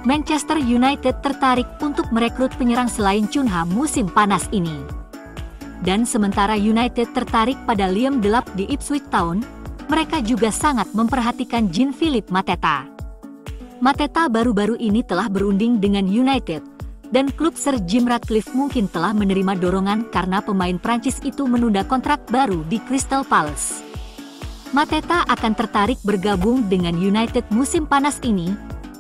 Manchester United tertarik untuk merekrut penyerang selain Cunha musim panas ini. Dan sementara United tertarik pada Liam Delap di Ipswich Town, mereka juga sangat memperhatikan Jean-Philippe Mateta. Mateta baru-baru ini telah berunding dengan United, dan klub Sir Jim Ratcliffe mungkin telah menerima dorongan karena pemain Prancis itu menunda kontrak baru di Crystal Palace. Mateta akan tertarik bergabung dengan United musim panas ini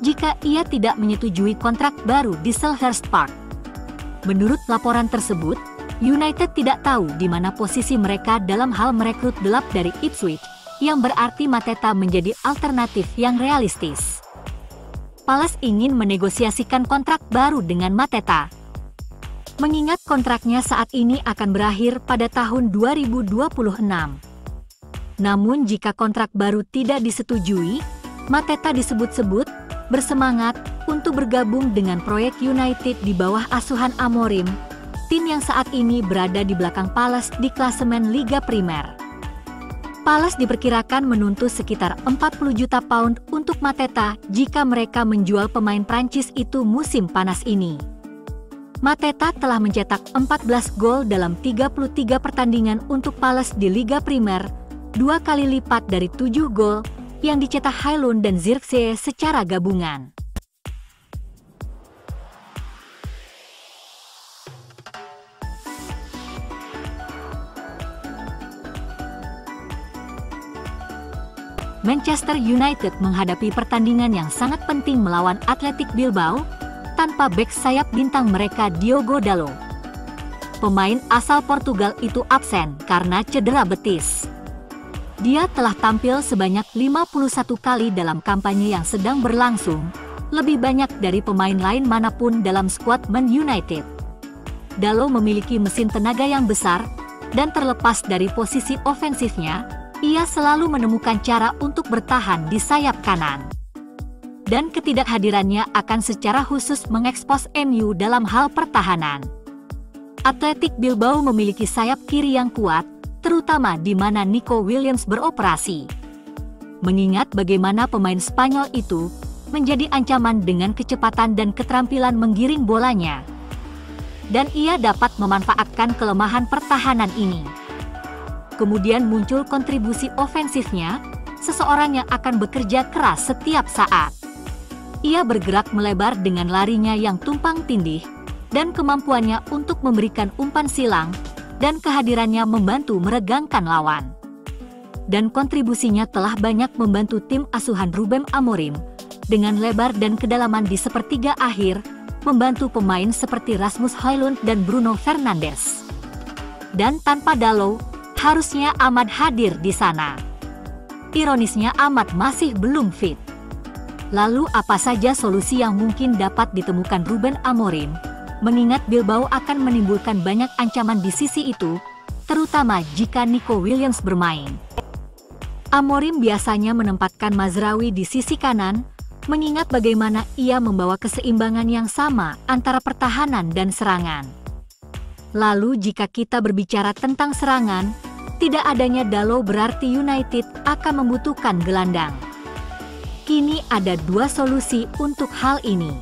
jika ia tidak menyetujui kontrak baru di Selhurst Park. Menurut laporan tersebut, United tidak tahu di mana posisi mereka dalam hal merekrut Delap dari Ipswich, yang berarti Mateta menjadi alternatif yang realistis. Palace ingin menegosiasikan kontrak baru dengan Mateta. Mengingat kontraknya saat ini akan berakhir pada tahun 2026. Namun jika kontrak baru tidak disetujui, Mateta disebut-sebut bersemangat untuk bergabung dengan proyek United di bawah asuhan Amorim, tim yang saat ini berada di belakang Palace di klasemen Liga Primer. Palace diperkirakan menuntut sekitar 40 juta pound untuk Mateta jika mereka menjual pemain Prancis itu musim panas ini. Mateta telah mencetak 14 gol dalam 33 pertandingan untuk Palace di Liga Primer, 2 kali lipat dari 7 gol yang dicetak Højlund dan Zirkzee secara gabungan. Manchester United menghadapi pertandingan yang sangat penting melawan Athletic Bilbao tanpa bek sayap bintang mereka Diogo Dalot. Pemain asal Portugal itu absen karena cedera betis. Dia telah tampil sebanyak 51 kali dalam kampanye yang sedang berlangsung, lebih banyak dari pemain lain manapun dalam skuad Man United. Dalot memiliki mesin tenaga yang besar, dan terlepas dari posisi ofensifnya, ia selalu menemukan cara untuk bertahan di sayap kanan. Dan ketidakhadirannya akan secara khusus mengekspos MU dalam hal pertahanan. Athletic Bilbao memiliki sayap kiri yang kuat, terutama di mana Nico Williams beroperasi. Mengingat bagaimana pemain Spanyol itu menjadi ancaman dengan kecepatan dan keterampilan menggiring bolanya. Dan ia dapat memanfaatkan kelemahan pertahanan ini. Kemudian muncul kontribusi ofensifnya, seseorang yang akan bekerja keras setiap saat. Ia bergerak melebar dengan larinya yang tumpang tindih, dan kemampuannya untuk memberikan umpan silang, dan kehadirannya membantu meregangkan lawan. Dan kontribusinya telah banyak membantu tim asuhan Ruben Amorim, dengan lebar dan kedalaman di sepertiga akhir, membantu pemain seperti Rasmus Højlund dan Bruno Fernandes. Dan tanpa Dalot, harusnya Ahmad hadir di sana. Ironisnya Ahmad masih belum fit. Lalu apa saja solusi yang mungkin dapat ditemukan Ruben Amorim? Mengingat Bilbao akan menimbulkan banyak ancaman di sisi itu, terutama jika Nico Williams bermain. Amorim biasanya menempatkan Mazraoui di sisi kanan, mengingat bagaimana ia membawa keseimbangan yang sama antara pertahanan dan serangan. Lalu jika kita berbicara tentang serangan, tidak adanya Dalot berarti United akan membutuhkan gelandang. Kini ada dua solusi untuk hal ini.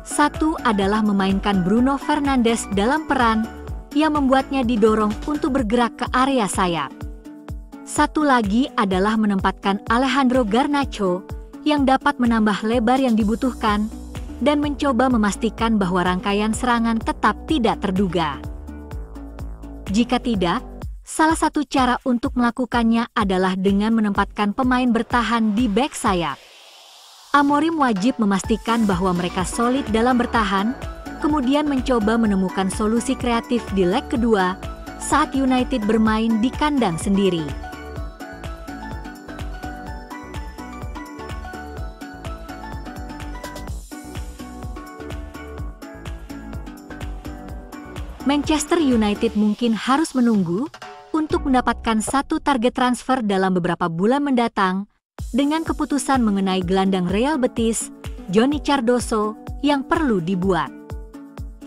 Satu adalah memainkan Bruno Fernandes dalam peran yang membuatnya didorong untuk bergerak ke area sayap. Satu lagi adalah menempatkan Alejandro Garnacho yang dapat menambah lebar yang dibutuhkan dan mencoba memastikan bahwa rangkaian serangan tetap tidak terduga. Jika tidak, salah satu cara untuk melakukannya adalah dengan menempatkan pemain bertahan di bek sayap. Amorim wajib memastikan bahwa mereka solid dalam bertahan, kemudian mencoba menemukan solusi kreatif di leg kedua saat United bermain di kandang sendiri. Manchester United mungkin harus menunggu untuk mendapatkan satu target transfer dalam beberapa bulan mendatang, dengan keputusan mengenai gelandang Real Betis, Johnny Cardoso, yang perlu dibuat.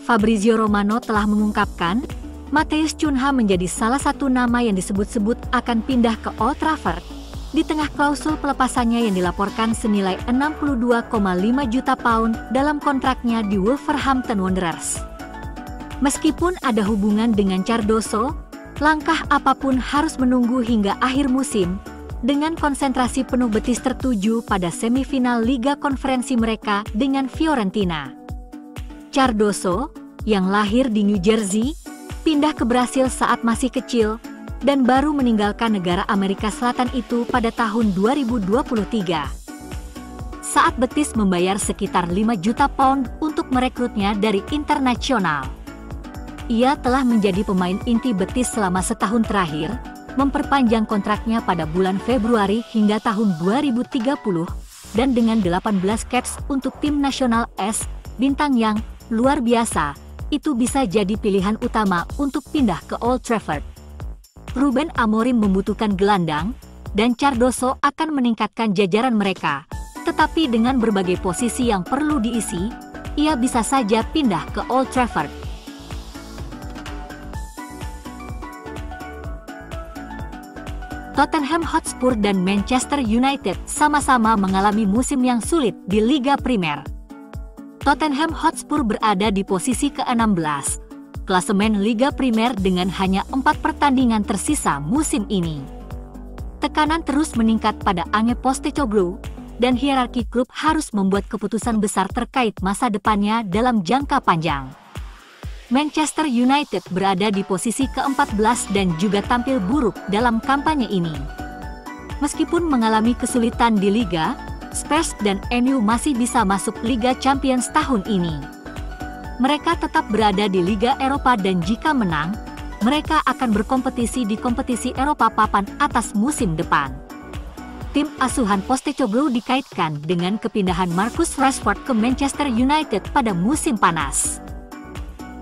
Fabrizio Romano telah mengungkapkan, Matheus Cunha menjadi salah satu nama yang disebut-sebut akan pindah ke Old Trafford, di tengah klausul pelepasannya yang dilaporkan senilai 62,5 juta pound dalam kontraknya di Wolverhampton Wanderers. Meskipun ada hubungan dengan Cardoso, langkah apapun harus menunggu hingga akhir musim, dengan konsentrasi penuh betis tertuju pada semifinal Liga Konferensi mereka dengan Fiorentina. Cardoso, yang lahir di New Jersey, pindah ke Brasil saat masih kecil, dan baru meninggalkan negara Amerika Selatan itu pada tahun 2023. Saat Betis membayar sekitar 5 juta pound untuk merekrutnya dari Internasional. Ia telah menjadi pemain inti Betis selama setahun terakhir, memperpanjang kontraknya pada bulan Februari hingga tahun 2030, dan dengan 18 caps untuk tim nasional S, bintang yang luar biasa, itu bisa jadi pilihan utama untuk pindah ke Old Trafford. Ruben Amorim membutuhkan gelandang, dan Cardoso akan meningkatkan jajaran mereka. Tetapi dengan berbagai posisi yang perlu diisi, ia bisa saja pindah ke Old Trafford. Tottenham Hotspur dan Manchester United sama-sama mengalami musim yang sulit di Liga Primer. Tottenham Hotspur berada di posisi ke-16. Klasemen Liga Primer dengan hanya 4 pertandingan tersisa musim ini. Tekanan terus meningkat pada Ange Postecoglou, dan hierarki klub harus membuat keputusan besar terkait masa depannya dalam jangka panjang. Manchester United berada di posisi ke-14 dan juga tampil buruk dalam kampanye ini. Meskipun mengalami kesulitan di Liga, Spurs dan MU masih bisa masuk Liga Champions tahun ini. Mereka tetap berada di Liga Eropa dan jika menang, mereka akan berkompetisi di kompetisi Eropa papan atas musim depan. Tim asuhan Postecoglou dikaitkan dengan kepindahan Marcus Rashford ke Manchester United pada musim panas.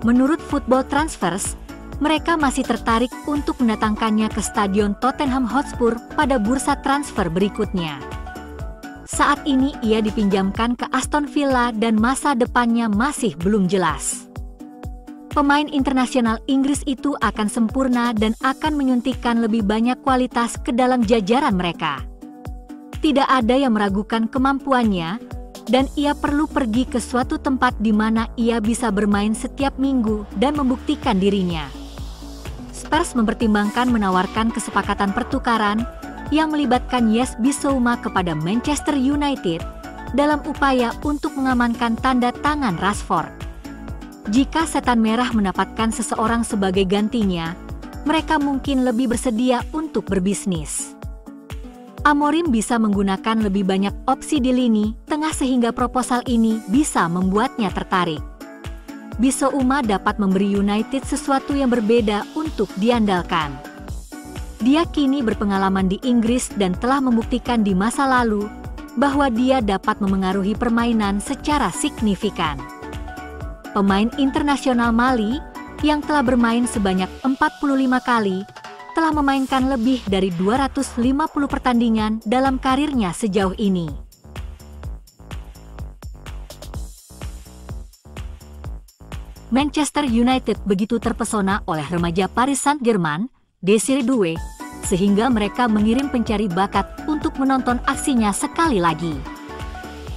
Menurut Football Transfers, mereka masih tertarik untuk mendatangkannya ke Stadion Tottenham Hotspur pada bursa transfer berikutnya. Saat ini ia dipinjamkan ke Aston Villa dan masa depannya masih belum jelas. Pemain internasional Inggris itu akan sempurna dan akan menyuntikkan lebih banyak kualitas ke dalam jajaran mereka. Tidak ada yang meragukan kemampuannya, dan ia perlu pergi ke suatu tempat di mana ia bisa bermain setiap minggu dan membuktikan dirinya. Spurs mempertimbangkan menawarkan kesepakatan pertukaran yang melibatkan Yes Bissouma kepada Manchester United dalam upaya untuk mengamankan tanda tangan Rashford. Jika Setan Merah mendapatkan seseorang sebagai gantinya, mereka mungkin lebih bersedia untuk berbisnis. Amorim bisa menggunakan lebih banyak opsi di lini tengah sehingga proposal ini bisa membuatnya tertarik. Bissouma dapat memberi United sesuatu yang berbeda untuk diandalkan. Dia kini berpengalaman di Inggris dan telah membuktikan di masa lalu bahwa dia dapat memengaruhi permainan secara signifikan. Pemain internasional Mali yang telah bermain sebanyak 45 kali, telah memainkan lebih dari 250 pertandingan dalam karirnya sejauh ini. Manchester United begitu terpesona oleh remaja Paris Saint-Germain, Désiré Doué, sehingga mereka mengirim pencari bakat untuk menonton aksinya sekali lagi.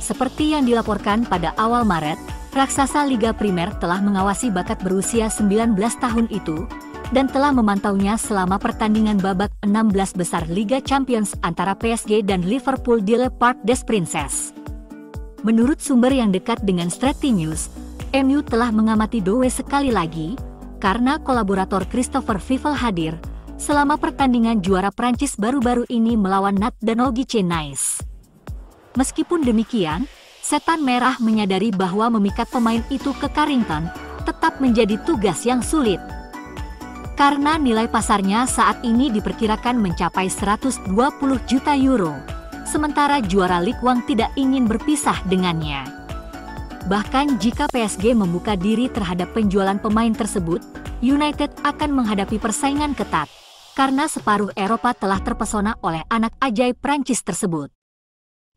Seperti yang dilaporkan pada awal Maret, raksasa Liga Primer telah mengawasi bakat berusia 19 tahun itu, dan telah memantaunya selama pertandingan babak 16 besar Liga Champions antara PSG dan Liverpool di Le Parc des Princes. Menurut sumber yang dekat dengan Strati News, MU telah mengamati Doué sekali lagi, karena kolaborator Christopher Fifel hadir selama pertandingan juara Prancis baru-baru ini melawan Nantes dan Olympique Nice. Meskipun demikian, Setan Merah menyadari bahwa memikat pemain itu ke Carrington tetap menjadi tugas yang sulit. Karena nilai pasarnya saat ini diperkirakan mencapai 120 juta euro, sementara juara Ligue 1 tidak ingin berpisah dengannya. Bahkan jika PSG membuka diri terhadap penjualan pemain tersebut, United akan menghadapi persaingan ketat, karena separuh Eropa telah terpesona oleh anak ajaib Prancis tersebut.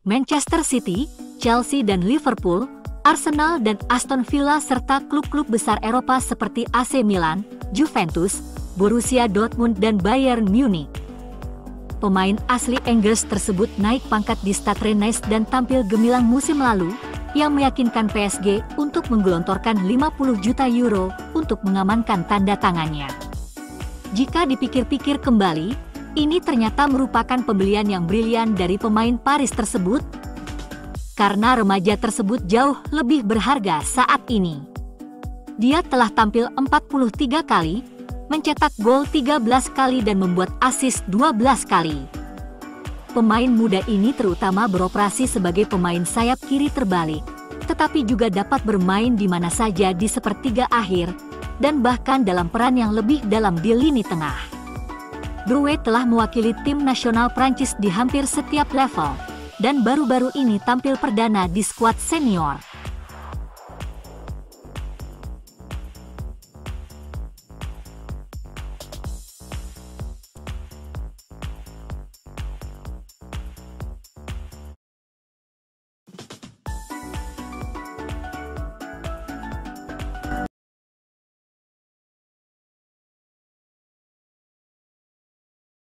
Manchester City, Chelsea dan Liverpool, Arsenal dan Aston Villa serta klub-klub besar Eropa seperti AC Milan, Juventus, Borussia Dortmund dan Bayern Munich. Pemain asli Inggris tersebut naik pangkat di Stade Rennes dan tampil gemilang musim lalu, yang meyakinkan PSG untuk menggelontorkan 50 juta euro untuk mengamankan tanda tangannya. Jika dipikir-pikir kembali, ini ternyata merupakan pembelian yang brilian dari pemain Paris tersebut, karena remaja tersebut jauh lebih berharga saat ini. Dia telah tampil 43 kali, mencetak gol 13 kali dan membuat assist 12 kali. Pemain muda ini terutama beroperasi sebagai pemain sayap kiri terbalik, tetapi juga dapat bermain di mana saja di sepertiga akhir, dan bahkan dalam peran yang lebih dalam di lini tengah. Drouet telah mewakili tim nasional Prancis di hampir setiap level, dan baru-baru ini tampil perdana di skuad senior.